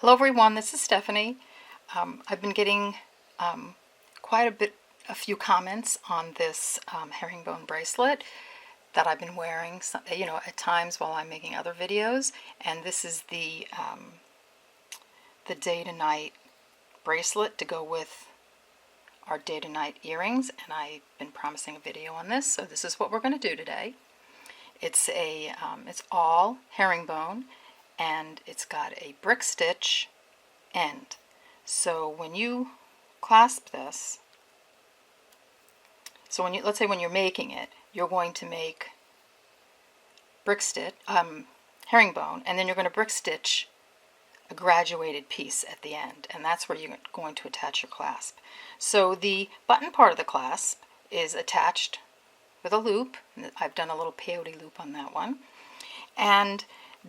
Hello everyone, this is Stephanie. I've been getting a few comments on this herringbone bracelet that I've been wearing, at times while I'm making other videos. And this is the day to night bracelet to go with our day to night earrings. And I've been promising a video on this, so this is what we're going to do today. It's all herringbone, and it's got a brick stitch end. So when you clasp this, let's say when you're making it, you're going to make brick stitch, herringbone, and then you're going to brick stitch a graduated piece at the end, and that's where you're going to attach your clasp. So the button part of the clasp is attached with a loop. I've done a little peyote loop on that one. And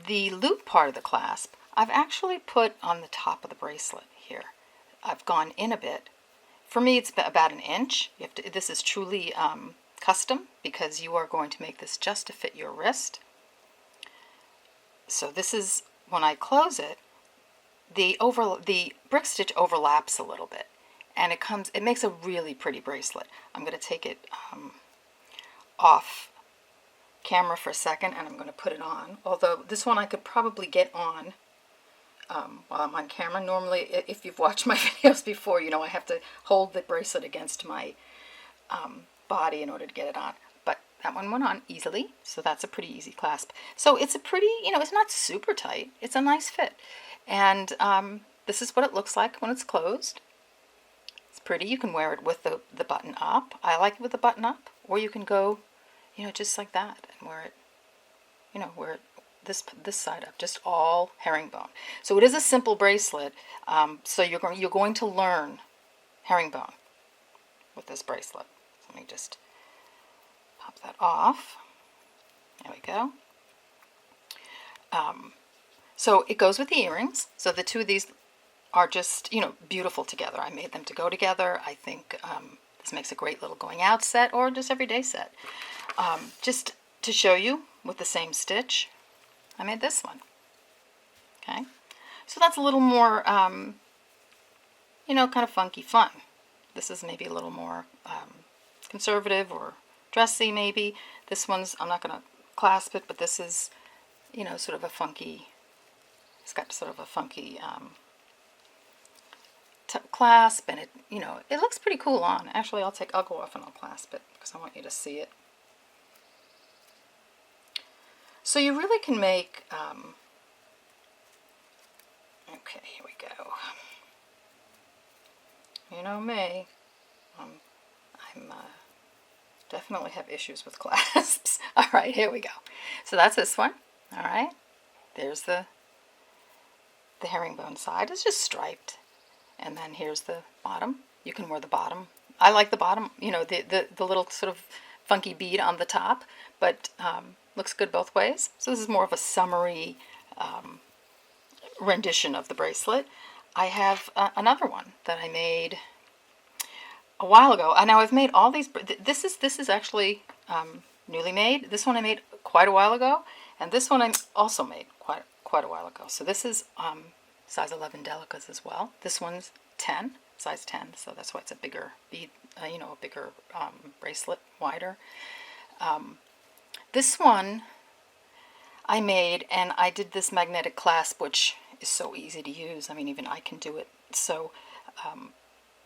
the loop part of the clasp, I've actually put on the top of the bracelet here. I've gone in a bit. For me, it's about an inch. This is truly custom because you are going to make this just to fit your wrist. So this is, when I close it, the brick stitch overlaps a little bit, and it makes a really pretty bracelet. I'm going to take it off camera for a second, and I'm going to put it on. Although this one I could probably get on while I'm on camera. Normally, if you've watched my videos before, you know I have to hold the bracelet against my body in order to get it on. But that one went on easily, so that's a pretty easy clasp. So it's a pretty, it's not super tight. It's a nice fit. And this is what it looks like when it's closed. It's pretty. You can wear it with the button up. I like it with the button up, or you can go just like that and wear it, wear it this side up, just all herringbone. So it is a simple bracelet. So you're going to learn herringbone with this bracelet. So let me just pop that off. There we go. So it goes with the earrings. So the two of these are just, beautiful together. I made them to go together. I think this makes a great little going out set or just everyday set. Just to show you with the same stitch, I made this one. Okay, so that's a little more, kind of funky fun. This is maybe a little more conservative or dressy maybe. This one's, I'm not going to clasp it, but this is, sort of a funky, it's got sort of a funky clasp, and it looks pretty cool on. Actually, I'll go off and I'll clasp it because I want you to see it. So you really can make, okay, here we go. You know me, I'm definitely have issues with clasps. All right, here we go. So that's this one. All right, there's the herringbone side. It's just striped. And then here's the bottom. You can wear the bottom. I like the bottom, the little sort of funky bead on the top, but looks good both ways. So this is more of a summery rendition of the bracelet. I have another one that I made a while ago. Now I've made all these. This is actually newly made. This one I made quite a while ago, and this one I also made quite a while ago. So this is size 11 Delicas as well. This one's 10, size 10, so that's why it's a bigger bead, a bigger bracelet, wider. This one I made, and I did this magnetic clasp, which is so easy to use. I mean, even I can do it. So,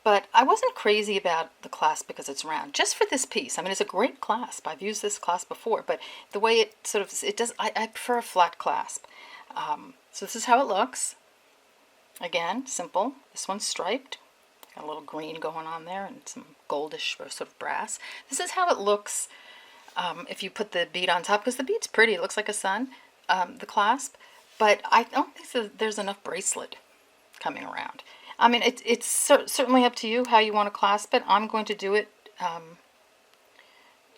but I wasn't crazy about the clasp because it's round. Just for this piece, I mean, it's a great clasp. I've used this clasp before, but the way it does, I prefer a flat clasp. So this is how it looks. Again, simple. This one's striped. Got a little green going on there and some goldish sort of brass. This is how it looks if you put the bead on top, because the bead's pretty. It looks like a sun, the clasp. But I don't think there's enough bracelet coming around. I mean, it's certainly up to you how you want to clasp it. I'm going to do it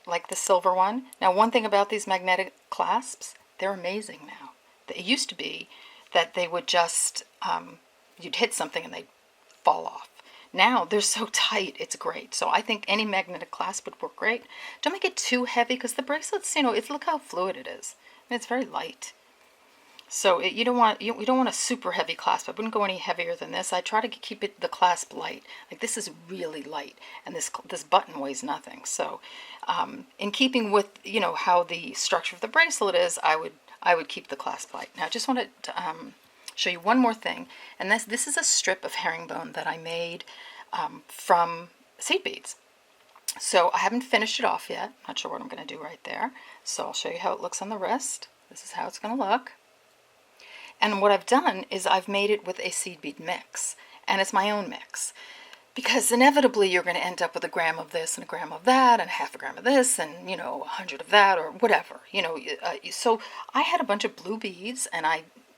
like the silver one. Now, one thing about these magnetic clasps, they're amazing now. It used to be that they would just, you'd hit something and they'd fall off. Now they're so tight, it's great. So I think any magnetic clasp would work great. Don't make it too heavy because the bracelets, look how fluid it is. I mean, it's very light. So you don't want a super heavy clasp. I wouldn't go any heavier than this. I try to keep the clasp light. Like this is really light, and this button weighs nothing. So, in keeping with how the structure of the bracelet is, I would keep the clasp light. Now I just want to show you one more thing, and this is a strip of herringbone that I made from seed beads. So I haven't finished it off yet. Not sure what I'm going to do right there. So I'll show you how it looks on the wrist. This is how it's going to look. And what I've done is I've made it with a seed bead mix, and it's my own mix. Because inevitably you're going to end up with a gram of this and a gram of that and half a gram of this and 100 of that or whatever. So I had a bunch of blue beads, and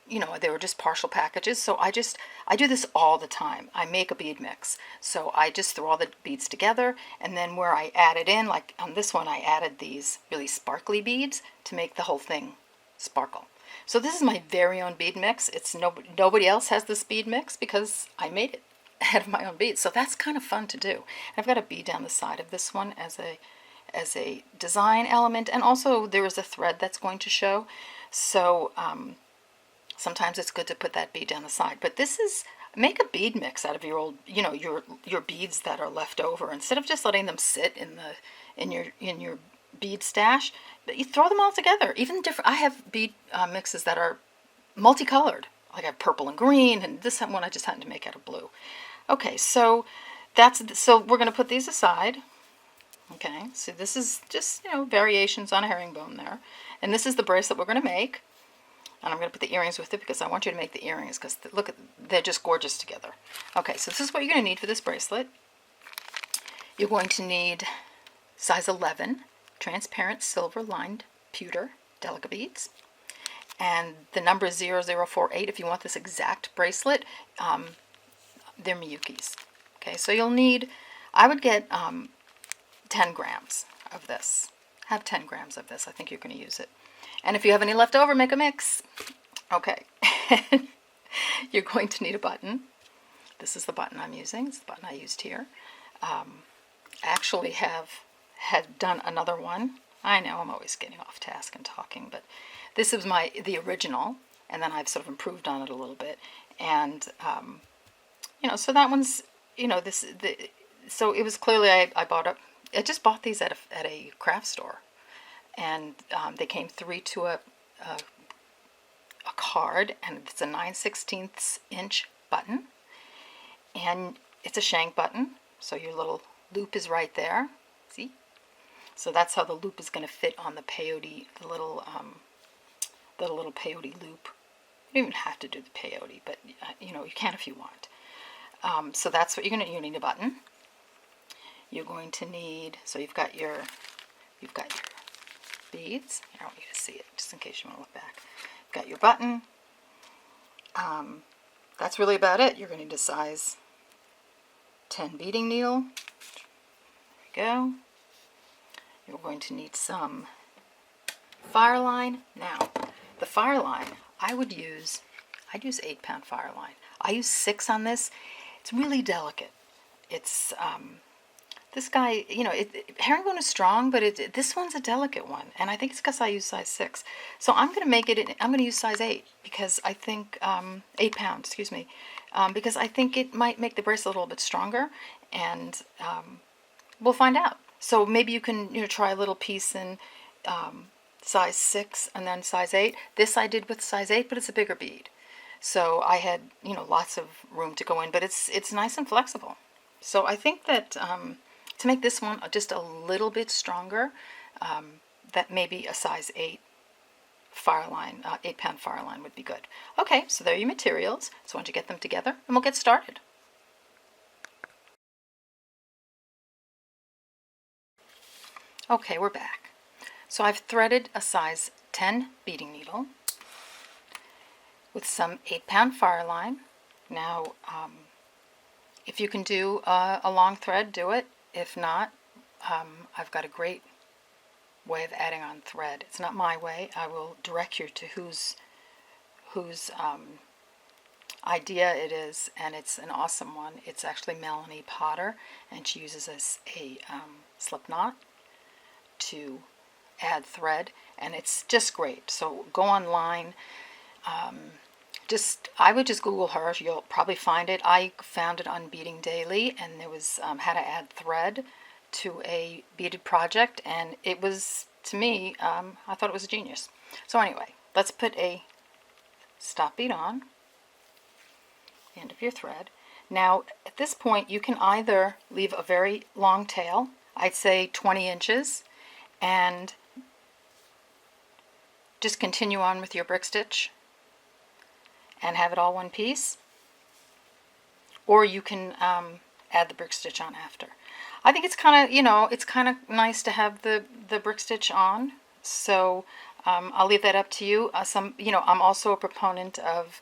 they were just partial packages. So I do this all the time. I make a bead mix. So I just throw all the beads together, and then where I added in, like on this one, I added these really sparkly beads to make the whole thing sparkle. So this is my very own bead mix. It's nobody else has this bead mix because I made it out of my own beads. So that's kind of fun to do. I've got a bead down the side of this one as a design element, and also there is a thread that's going to show. So sometimes it's good to put that bead down the side. But this is, make a bead mix out of your old, your beads that are left over, instead of just letting them sit in your bead stash. But you throw them all together. Even different. I have bead mixes that are multicolored. Like I have purple and green, and this one I just happened to make out of blue. Okay, so we're going to put these aside. Okay, so this is just variations on a herringbone there, and this is the bracelet we're going to make. And I'm going to put the earrings with it because I want you to make the earrings because look, they're just gorgeous together. Okay, so this is what you're going to need for this bracelet. You're going to need size 11 transparent silver lined pewter Delica beads, and the number is 0048 if you want this exact bracelet. They're Miyuki's. Okay, so you'll need, I would get 10 grams of this. Have 10 grams of this. I think you're going to use it. And if you have any left over, make a mix. Okay. You're going to need a button. This is the button I'm using. It's the button I used here. I actually had done another one. I know I'm always getting off task and talking, but this is the original, and then I've sort of improved on it a little bit. And so that one's so it was clearly I just bought these at a craft store, and they came 3 to a card, and it's a 9/16 inch button, and it's a shank button, so your little loop is right there. See? So that's how the loop is going to fit on the peyote, the little peyote loop. You don't even have to do the peyote, but you can if you want. So that's what you're going to need a button. You're going to need, so you've got your beads. I don't need to see it, just in case you want to look back. You've got your button. That's really about it. You're going to need a size 10 beading needle. There we go. You're going to need some fireline. Now, the fireline, I'd use 8-pound fireline. I use 6 on this. It's really delicate. It's this guy, herringbone is strong, but this one's a delicate one, and I think it's because I use size 6. So I'm going to use size 8 because I think 8 pounds, excuse me, because I think it might make the bracelet a little bit stronger, and we'll find out. So maybe you can try a little piece in size 6 and then size 8. This I did with size 8, but it's a bigger bead. So I had, lots of room to go in, but it's nice and flexible. So I think that to make this one just a little bit stronger, that maybe a size 8 fireline, 8-pound fireline would be good. Okay, so there are your materials. So why don't you get them together and we'll get started. Okay, we're back. So I've threaded a size 10 beading needle with some 8-pound fireline. Now, if you can do a long thread, do it. If not, I've got a great way of adding on thread. It's not my way. I will direct you to whose idea it is, and it's an awesome one. It's actually Melanie Potter, and she uses a slip knot to add thread, and it's just great. So go online. I would just Google her. You'll probably find it. I found it on Beading Daily, and there was how to add thread to a beaded project, and it was, to me, I thought it was a genius. So anyway, let's put a stop bead on the end of your thread. Now, at this point, you can either leave a very long tail, I'd say 20 inches, and just continue on with your brick stitch and have it all one piece, or you can add the brick stitch on after. I think it's kind of, it's kind of nice to have the brick stitch on, so I'll leave that up to you. I'm also a proponent of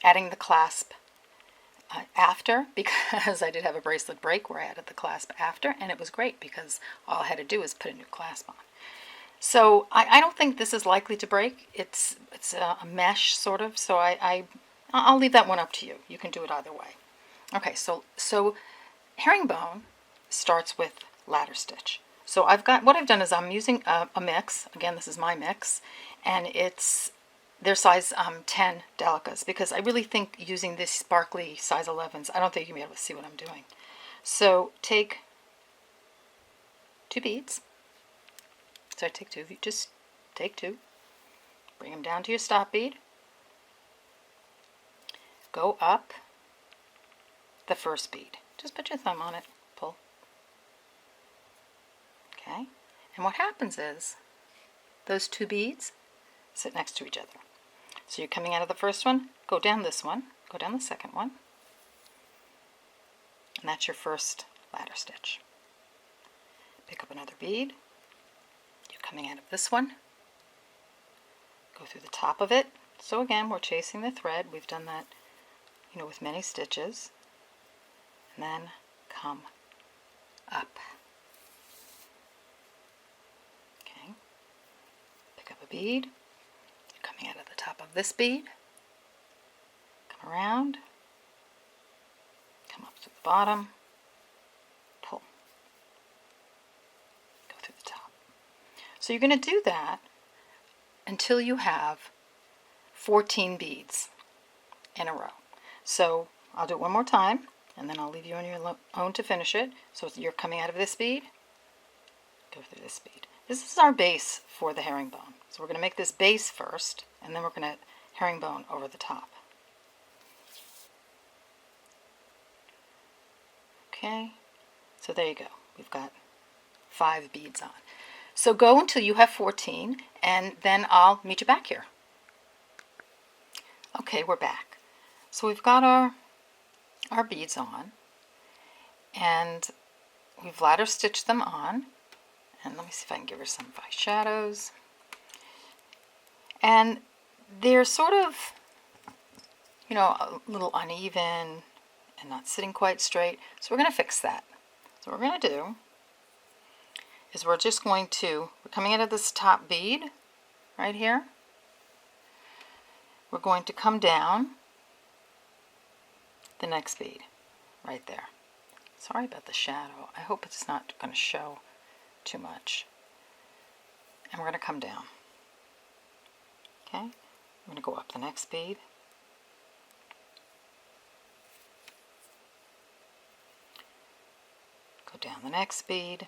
adding the clasp after, because I did have a bracelet break where I added the clasp after, and it was great because all I had to do was put a new clasp on. So I don't think this is likely to break. It's a mesh sort of, so I'll leave that one up to you. You can do it either way. Okay, so herringbone starts with ladder stitch. So what I've done is I'm using a mix. Again, this is my mix, and they're size 10 Delicas, because I really think using this sparkly size 11s, I don't think you'll be able to see what I'm doing. So take 2 beads. So I take 2, you just take 2, bring them down to your stop bead, go up the first bead, just put your thumb on it, pull, okay, and what happens is those 2 beads sit next to each other. So you're coming out of the first one, go down this one, go down the second one, and that's your first ladder stitch. Pick up another bead, coming out of this one, go through the top of it. So again, we're chasing the thread. We've done that, with many stitches. And then come up. Okay. Pick up a bead. You're coming out of the top of this bead. Come around. Come up to the bottom. Pull. Go through the top. So you're going to do that until you have 14 beads in a row. So I'll do it one more time, and then I'll leave you on your own to finish it. So you're coming out of this bead, go through this bead. This is our base for the herringbone. So we're going to make this base first, and then we're going to herringbone over the top. Okay, so there you go. We've got 5 beads on. So go until you have 14, and then I'll meet you back here. Okay, we're back. So we've got our beads on, and we've ladder stitched them on. And let me see if I can give her some shadows. And they're sort of, a little uneven and not sitting quite straight. So we're going to fix that. So what we're going to do is we're coming out of this top bead right here. We're going to come down the next bead right there. Sorry about the shadow. I hope it's not going to show too much. And we're going to come down. Okay? I'm going to go up the next bead. Go down the next bead.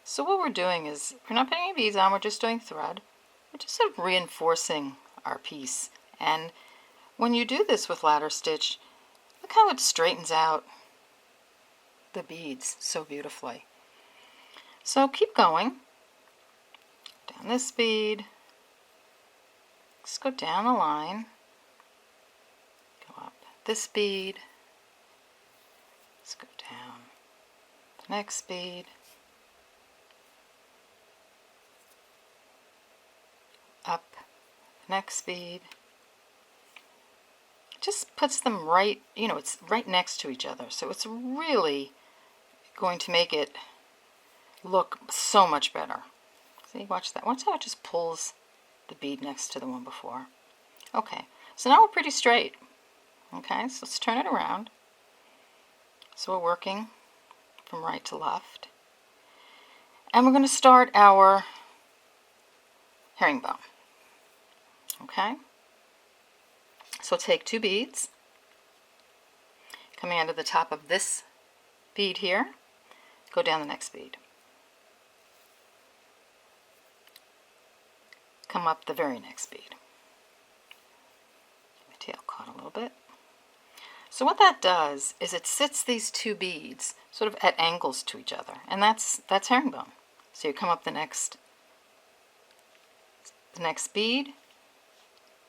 So what we're doing is, we're not putting any beads on, we're just doing thread. We're just sort of reinforcing our piece. And when you do this with ladder stitch, look how it straightens out the beads so beautifully. So keep going. Down this bead. Just go down the line. Go up this bead. Let's go down the next bead. Up the next bead. It just puts them right, it's right next to each other. So it's really going to make it look so much better. See, watch that. Watch how it just pulls the bead next to the one before. Okay, so now we're pretty straight. Okay, so let's turn it around. So we're working from right to left. And we're going to start our herringbone. Okay? So take 2 beads, coming out of the top of this bead here, go down the next bead. Come up the very next bead. My tail caught a little bit. So what that does is it sits these 2 beads sort of at angles to each other, and that's herringbone. So you come up the next bead,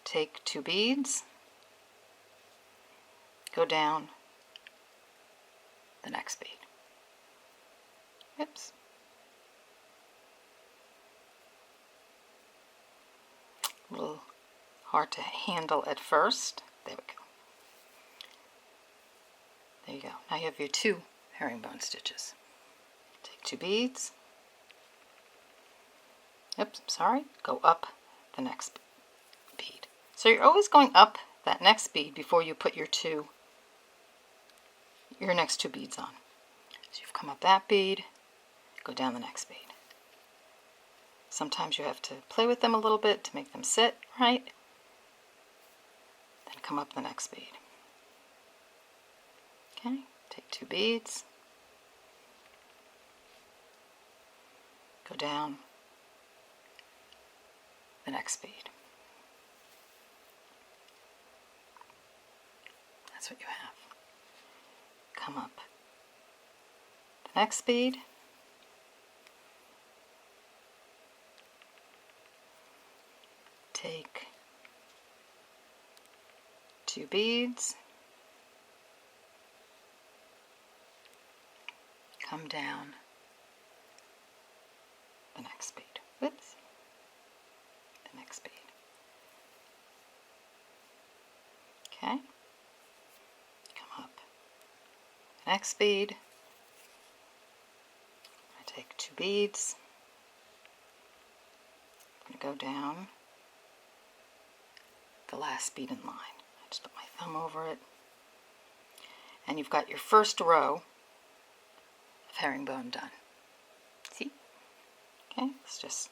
take 2 beads, go down the next bead. Oops. A little hard to handle at first. There we go. There you go. Now you have your 2 herringbone stitches. Take 2 beads. Oops, sorry. Go up the next bead. So you're always going up that next bead before you put your next 2 beads on. So you've come up that bead, go down the next bead. Sometimes you have to play with them a little bit to make them sit right. Then come up the next bead. Okay, take 2 beads, go down the next bead. That's what you have. Come up the next bead, take 2 beads, come down the next bead. Whoops. The next bead. Okay. Come up. Next bead. I take 2 beads. I'm going to go down the last bead in line. I just put my thumb over it. And you've got your first row of herringbone done. See? Okay, let's just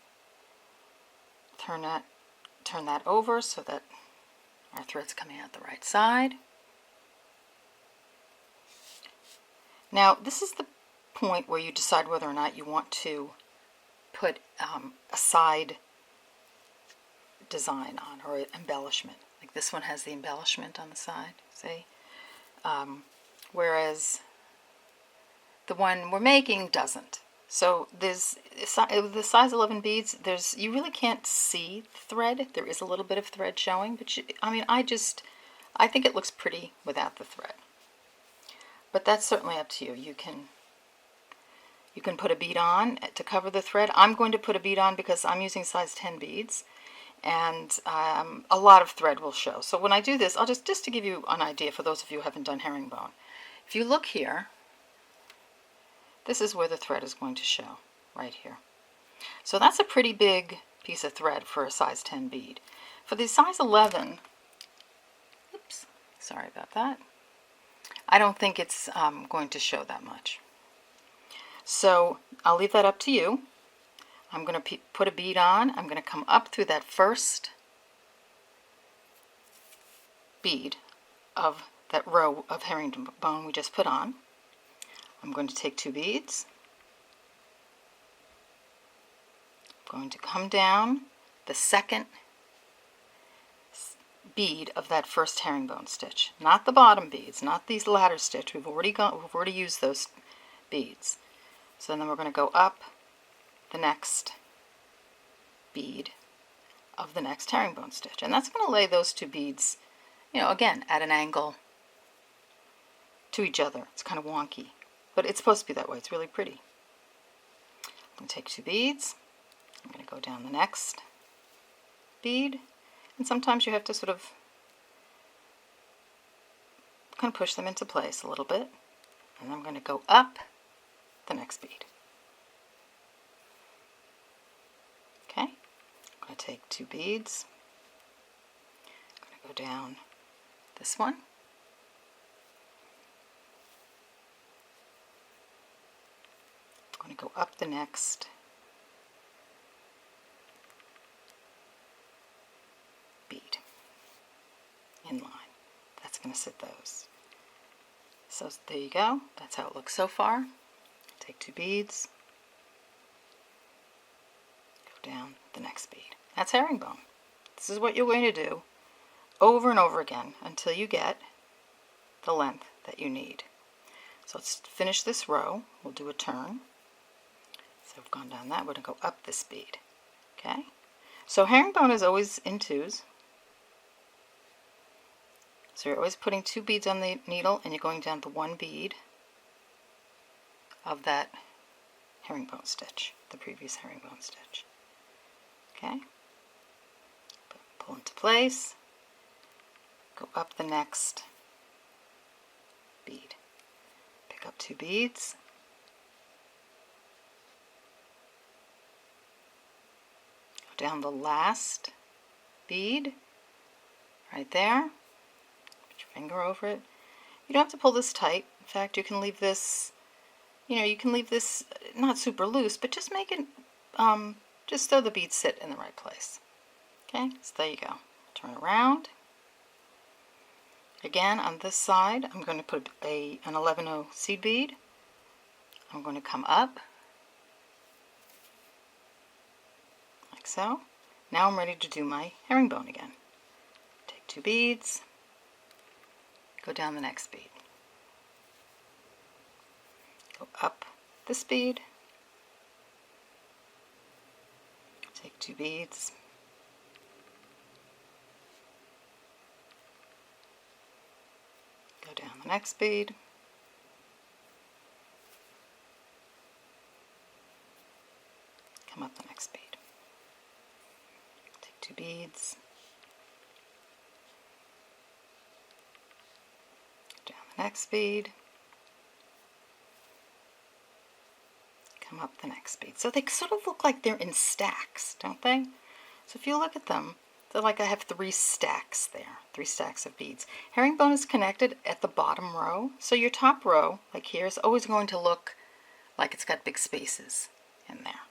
turn that over so that our thread's coming out the right side. Now, this is the point where you decide whether or not you want to put a side design on, or embellishment. Like this one has the embellishment on the side, see? Whereas the one we're making doesn't. So there's the size 11 beads, you really can't see the thread. There is a little bit of thread showing, but I think it looks pretty without the thread. But that's certainly up to you. You can put a bead on to cover the thread. I'm going to put a bead on because I'm using size 10 beads, and a lot of thread will show. So when I do this, I'll just to give you an idea for those of you who haven't done herringbone. If you look here, this is where the thread is going to show, right here. So that's a pretty big piece of thread for a size 10 bead. For the size 11, oops, sorry about that, I don't think it's going to show that much. So I'll leave that up to you. I'm going to put a bead on. I'm going to come up through that first bead of that row of herringbone we just put on. I'm going to take 2 beads. I'm going to come down the second bead of that first herringbone stitch, not the bottom beads, not these ladder stitch. We've already used those beads. So then we're going to go up the next bead of the next herringbone stitch, and that's going to lay those 2 beads, again at an angle to each other. It's kind of wonky, but it's supposed to be that way. It's really pretty. I'm going to take 2 beads. I'm going to go down the next bead, and sometimes you have to sort of kind of push them into place a little bit, and I'm going to go up the next bead. Okay, I'm going to take 2 beads. I'm going to go down this one. I'm going to go up the next bead. in line. That's going to sit those. So there you go. That's how it looks so far. Take 2 beads, go down the next bead. That's herringbone. This is what you're going to do over and over again until you get the length that you need. So let's finish this row. We'll do a turn. So we've gone down that. We're going to go up this bead. Okay? So herringbone is always in 2s. So you're always putting 2 beads on the needle and you're going down the 1 bead of that herringbone stitch, the previous herringbone stitch. Okay? Pull into place, go up the next bead. Pick up 2 beads, go down the last bead right there, put your finger over it. You don't have to pull this tight. In fact, you can leave this, you can leave this not super loose, but just make it, just so the beads sit in the right place. Okay, so there you go. Turn around. Again, on this side, I'm going to put an 11-0 seed bead. I'm going to come up, like so. Now I'm ready to do my herringbone again. Take 2 beads, go down the next bead. Go up this bead, take 2 beads, go down the next bead, come up the next bead, take 2 beads, go down the next bead, come up the next bead. So they sort of look like they're in stacks, don't they? So if you look at them, they're like I have 3 stacks there, 3 stacks of beads. Herringbone is connected at the bottom row, so your top row, like here, is always going to look like it's got big spaces in there.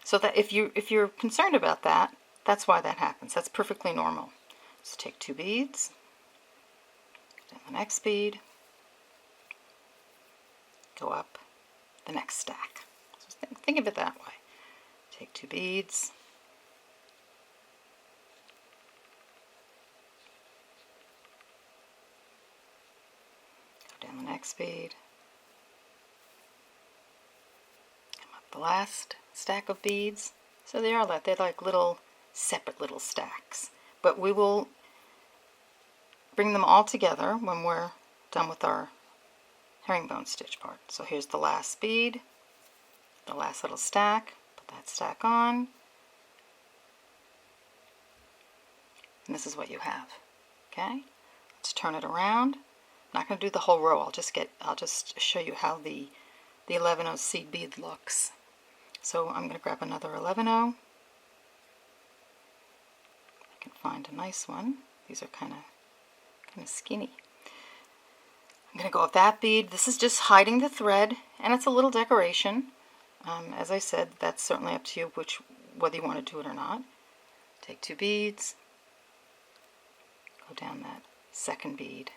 So that if you're concerned about that, that's why that happens. That's perfectly normal. So take 2 beads, go down the next bead, go up the next stack. So think of it that way. Take 2 beads, go down the next bead, come up the last stack of beads. So they are like, they're like little separate little stacks, but we will bring them all together when we're done with our herringbone stitch part. So here's the last bead, the last little stack, put that stack on, and this is what you have. Okay, let's turn it around. I'm not going to do the whole row. I'll just show you how the 11-0 seed bead looks. So I'm going to grab another 11-0. I can find a nice one. These are kind of skinny. I'm going to go with that bead. This is just hiding the thread, and it's a little decoration. As I said, that's certainly up to you whether you want to do it or not. Take 2 beads, go down that second bead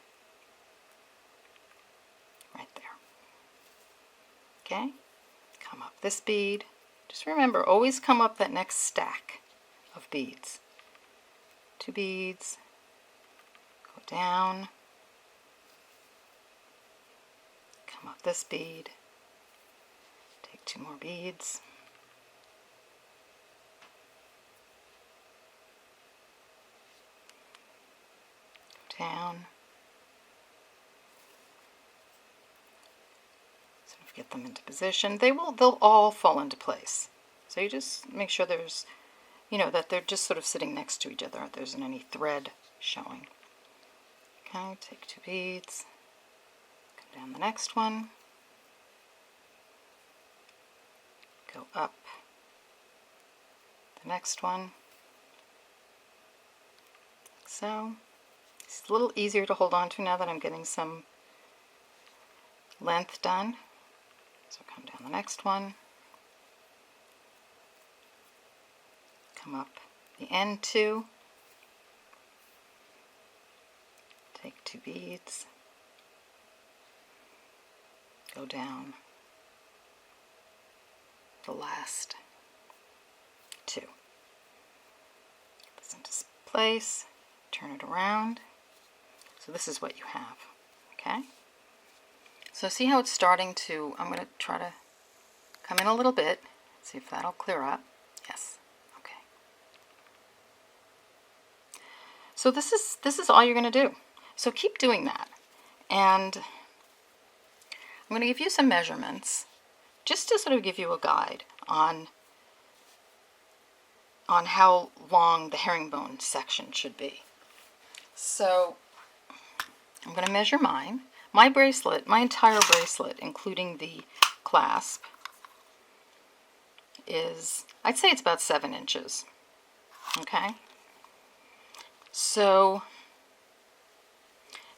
right there. Okay, come up this bead. Just remember, always come up that next stack of beads. 2 beads, go down, come up this bead, take 2 more beads, go down, sort of get them into position. They'll all fall into place. So you just make sure there's, that they're just sort of sitting next to each other. There isn't any thread showing. Okay, take 2 beads, go down the next one, go up the next one, like so. It's a little easier to hold on to now that I'm getting some length done. So come down the next one, come up the end 2, Take 2 beads, go down the last 2. Put this into place, turn it around. So this is what you have, okay? So see how it's starting to, I'm going to try to come in a little bit, see if that'll clear up. Yes, okay. So this is all you're going to do. So keep doing that. And I'm going to give you some measurements just to sort of give you a guide on how long the herringbone section should be. So I'm going to measure mine. My bracelet, my entire bracelet, including the clasp, is, I'd say it's about 7 inches. Okay? So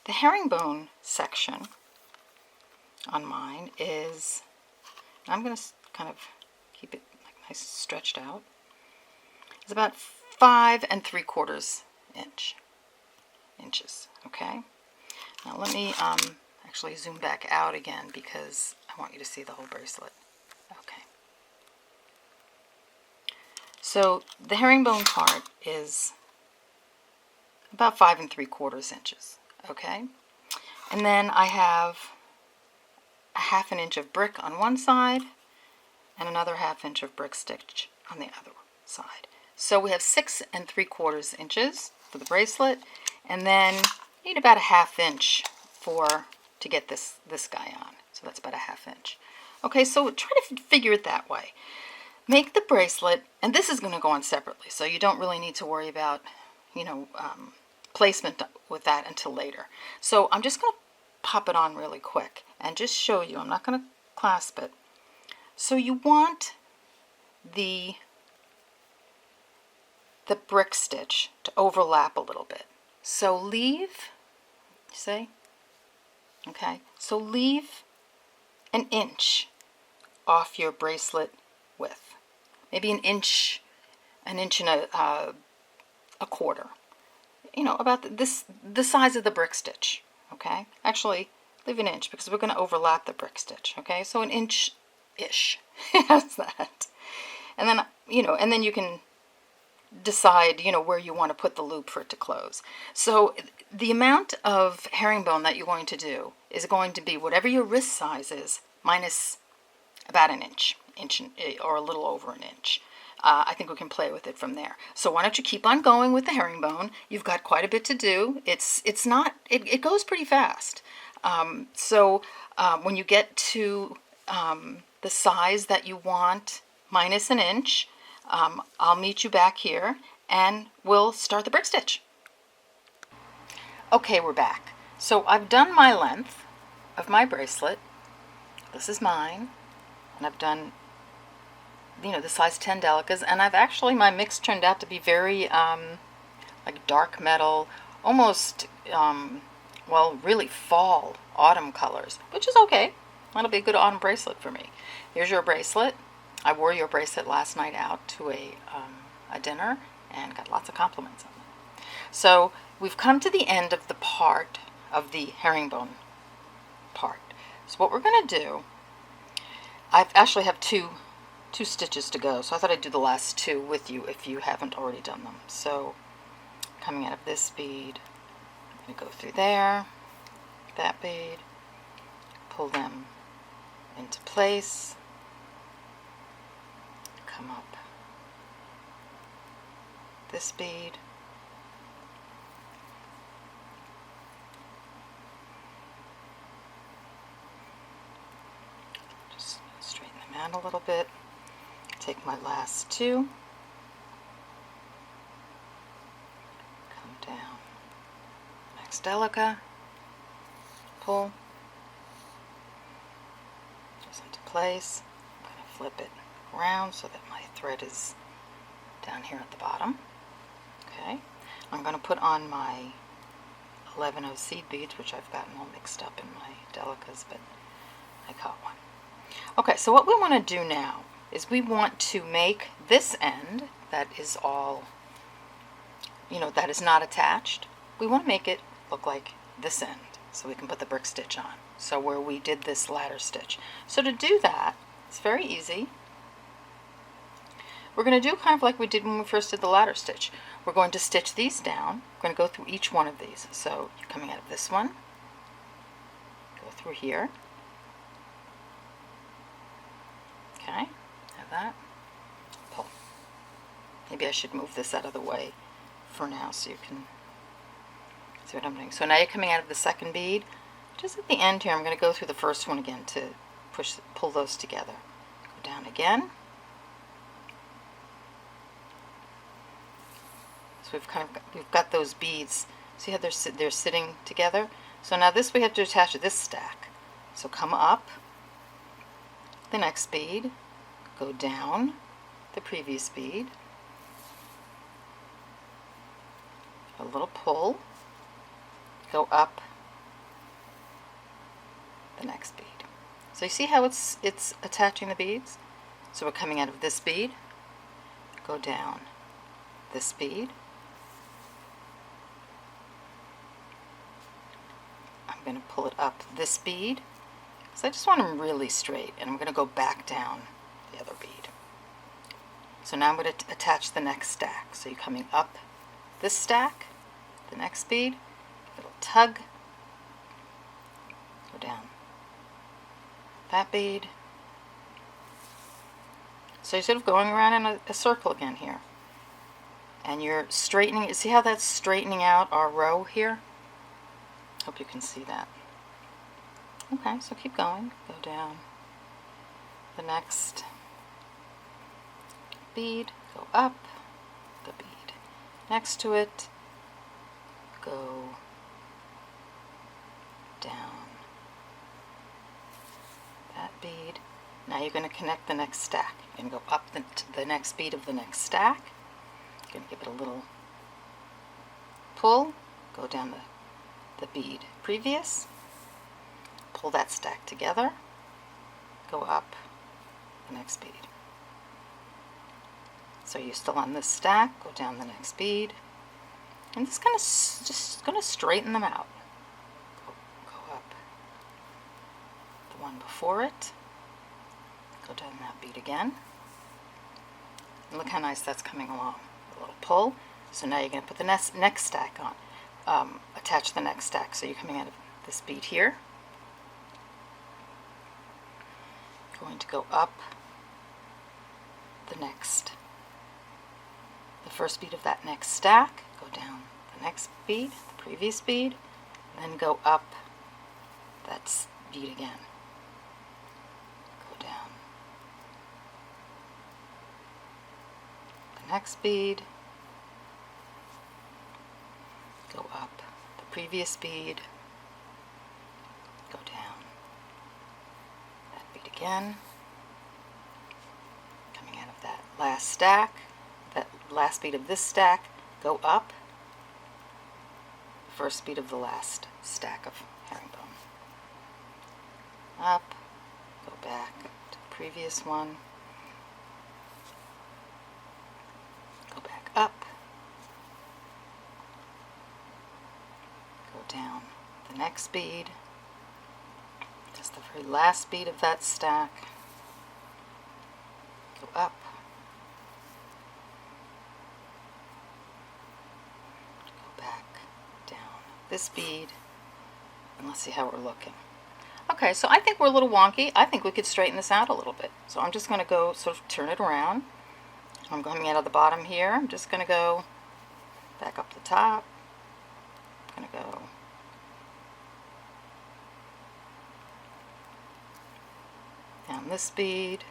the herringbone section on mine is, I'm going to kind of keep it like nice stretched out, it's about 5 3/4 inches. Okay? Now let me actually zoom back out again because I want you to see the whole bracelet. Okay. So the herringbone part is about 5 3/4 inches. Okay? And then I have a 1/2 inch of brick on one side and another 1/2 inch of brick stitch on the other side. So we have 6 3/4 inches for the bracelet, and then you need about a 1/2 inch to get this guy on. So that's about a 1/2 inch. Okay, so try to figure it that way. Make the bracelet, and this is going to go on separately, so you don't really need to worry about, placement with that until later. So I'm just going to pop it on really quick and just show you. I'm not going to clasp it. So you want the brick stitch to overlap a little bit. So leave, see? Okay, so leave an inch off your bracelet width. Maybe an inch and a quarter. About the size of the brick stitch. Okay, actually leave an inch because we're going to overlap the brick stitch. Okay, so an inch-ish. How's that? And then and then you can decide where you want to put the loop for it to close. So the amount of herringbone that you're going to do is going to be whatever your wrist size is minus about an inch or a little over an inch. I think we can play with it from there. So why don't you keep on going with the herringbone? You've got quite a bit to do. It goes pretty fast. So when you get to the size that you want minus an inch, I'll meet you back here and we'll start the brick stitch. Okay, we're back. So I've done my length of my bracelet. This is mine. And I've done, the size 10 Delicas. And I've actually, my mix turned out to be very, like dark metal, almost, really fall, autumn colors, which is okay. That'll be a good autumn bracelet for me. Here's your bracelet. I wore your bracelet last night out to a dinner and got lots of compliments on it. So we've come to the end of the part of the herringbone part. So what we're going to do, I actually have two stitches to go, so I thought I'd do the last 2 with you if you haven't already done them. So coming out of this bead, I'm going to go through there, that bead, pull them into place, come up this bead, just straighten them out a little bit, take my last 2, come down, next Delica, pull, just into place. I'm going to flip it around so that my thread is down here at the bottom. Okay, I'm going to put on my 11 seed beads, which I've gotten all mixed up in my Delicas, but I caught one. Okay, so what we want to do now is we want to make this end that is all, that is not attached. We want to make it look like this end so we can put the brick stitch on. So where we did this ladder stitch. So to do that, it's very easy. We're going to do kind of like we did when we first did the ladder stitch. We're going to stitch these down. We're going to go through each one of these. So you're coming out of this one, go through here. Okay, have that. Pull. Maybe I should move this out of the way for now so you can see what I'm doing. So now you're coming out of the second bead. Just at the end here, I'm going to go through the first one again to pull those together. Go down again. So we've got those beads. See how they're sitting together? So now this we have to attach to this stack. So come up the next bead, go down the previous bead, a little pull, go up the next bead. So you see how it's attaching the beads? So we're coming out of this bead, go down this bead, I'm going to pull it up this bead, because I just want them really straight, and I'm going to go back down the other bead. So now I'm going to attach the next stack. So you're coming up this stack, the next bead, little tug, go down that bead. So you're sort of going around in a circle again here. And you're straightening, see how that's straightening out our row here? Hope you can see that. Okay, so keep going. Go down the next bead, go up the bead next to it, go down that bead. Now you're going to connect the next stack. You're going to go up to the next bead of the next stack. You're going to give it a little pull, go down the bead previous, pull that stack together, go up the next bead. So you're still on this stack, go down the next bead, and just going to straighten them out. Go up the one before it, go down that bead again, and look how nice that's coming along. A little pull. So now you're going to put the next stack on. Attach the next stack. So you're coming out of this bead here, going to go up the first bead of that next stack, go down the next bead, the previous bead, and then go up that bead again. Go down the next bead, go up the previous bead, go down that bead again, coming out of that last stack, that last bead of this stack, go up the first bead of the last stack of herringbone. Up, go back to the previous one, go back up, go down the next bead, just the very last bead of that stack, go up, go back down this bead, and let's see how we're looking. Okay, so I think we're a little wonky. I think we could straighten this out a little bit. So I'm just going to go sort of turn it around. I'm coming out of the bottom here. I'm just going to go back up the top. I'm going to go down this bead.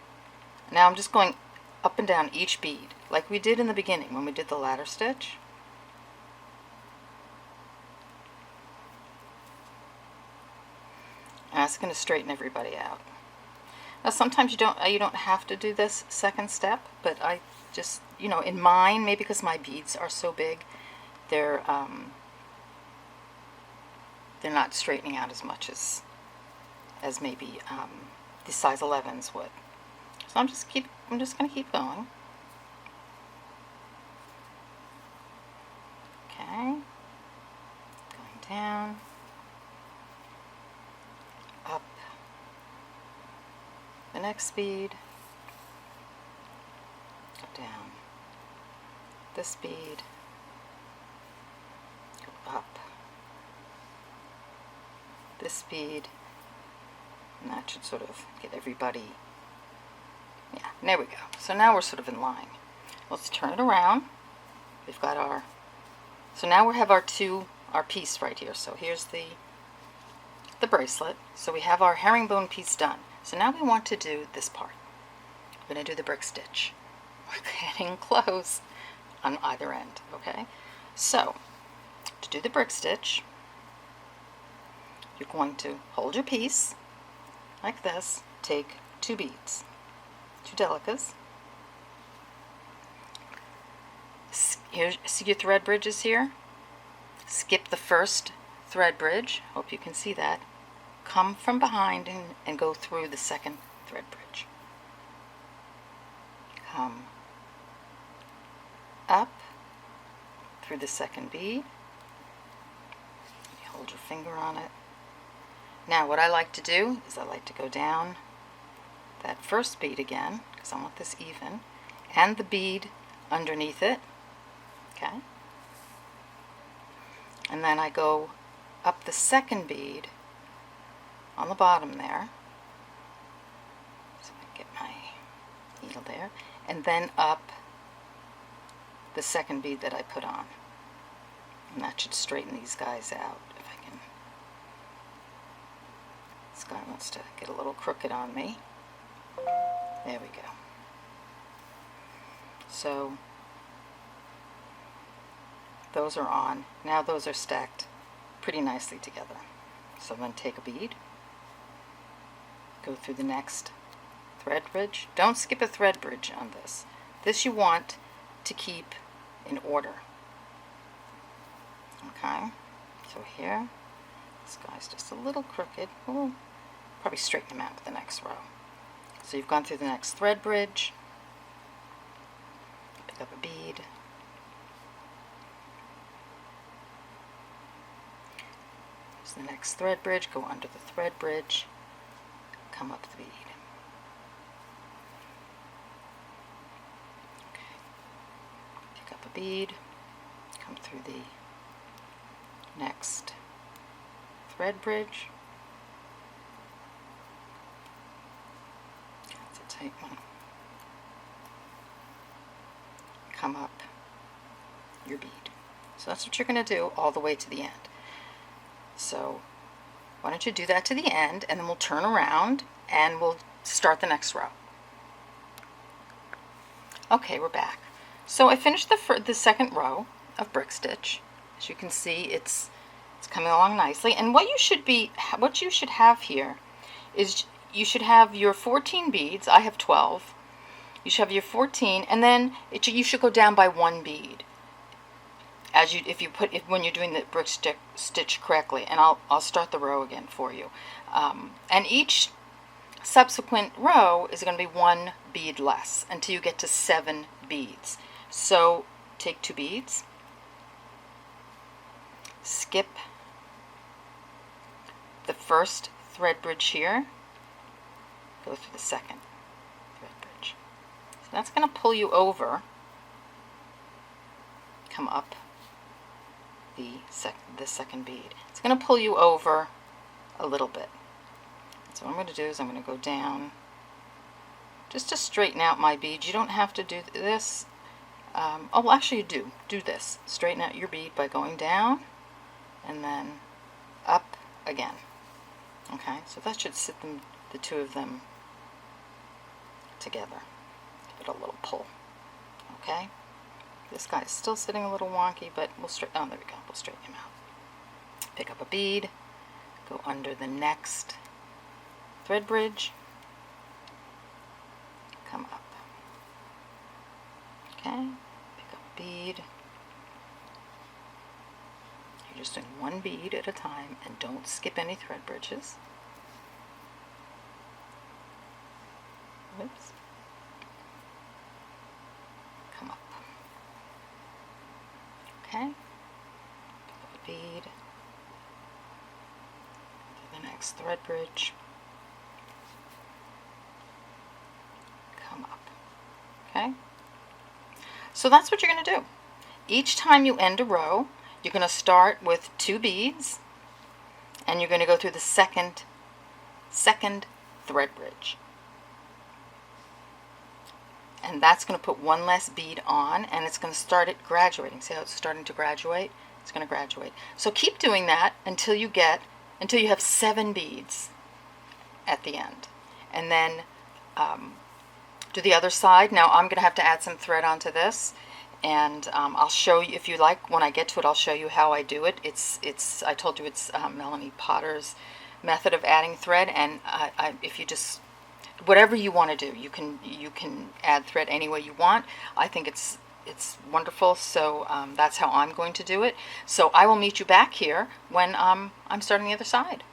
Now I'm just going up and down each bead, like we did in the beginning when we did the ladder stitch. And that's going to straighten everybody out. Now sometimes you don't have to do this second step, but I just, in mine, maybe because my beads are so big, they're not straightening out as much as maybe the size 11s would. So I'm just going to keep going. Okay, going down, next bead, go down this bead, go up this bead, and that should sort of get everybody, yeah, there we go. So now we're sort of in line. Let's turn it around. We've got our, so now we have our piece right here. So here's the bracelet. So we have our herringbone piece done. So now we want to do this part. We're going to do the brick stitch. We're getting close on either end, okay? So to do the brick stitch, you're going to hold your piece like this, take 2 beads, 2 Delicas. Here, see your thread bridges here? Skip the first thread bridge, hope you can see that. Come from behind and go through the second thread bridge. Come up through the second bead. You hold your finger on it. Now what I like to do is I like to go down that first bead again, because I want this even, and the bead underneath it, okay? And then I go up the second bead on the bottom there, so I get my needle there, and then up the second bead that I put on. And that should straighten these guys out if I can. This guy wants to get a little crooked on me. There we go. So those are on. Now those are stacked pretty nicely together. So then take a bead, go through the next thread bridge. Don't skip a thread bridge on this. This you want to keep in order. Okay, so here, this guy's just a little crooked. We'll probably straighten him out with the next row. So you've gone through the next thread bridge, pick up a bead, use the next thread bridge, go under the thread bridge, come up the bead. Okay. Pick up a bead, come through the next thread bridge. That's a tight one. Come up your bead. So that's what you're going to do all the way to the end. So why don't you do that to the end, and then we'll turn around and we'll start the next row. Okay, we're back. So I finished the second row of brick stitch. As you can see, it's coming along nicely. And what you should have here is you should have your 14 beads. I have 12. You should have your 14, and then you should go down by 1 bead when you're doing the brick stitch correctly. And I'll start the row again for you. And each subsequent row is going to be 1 bead less until you get to 7 beads. So take 2 beads, skip the first thread bridge here, go through the second thread bridge. So that's going to pull you over, come up the second bead. It's going to pull you over a little bit. So what I'm going to do is I'm going to go down just to straighten out my bead. You don't have to do this. Oh, actually you do this. Straighten out your bead by going down and then up again. Okay, so that should sit the two of them together. Give it a little pull. Okay, this guy's still sitting a little wonky, but we'll straighten. Oh, there we go. We'll straighten him out. Pick up a bead, go under the next thread bridge, come up. Okay, pick up a bead. You're just doing 1 bead at a time, and don't skip any thread bridges. Oops. Come up. Okay, pick up a bead, to the next thread bridge, Okay? So that's what you're going to do. Each time you end a row, you're going to start with 2 beads, and you're going to go through the second thread bridge. And that's going to put one less bead on, and it's going to start it graduating. See how it's starting to graduate? It's going to graduate. So keep doing that until you have 7 beads at the end. And then do the other side. Now I'm going to have to add some thread onto this, and I'll show you, if you like, when I get to it, I'll show you how I do it. I told you it's Melanie Potter's method of adding thread, and if you just, whatever you want to do, you can add thread any way you want. I think it's wonderful, so that's how I'm going to do it. So I will meet you back here when I'm starting the other side.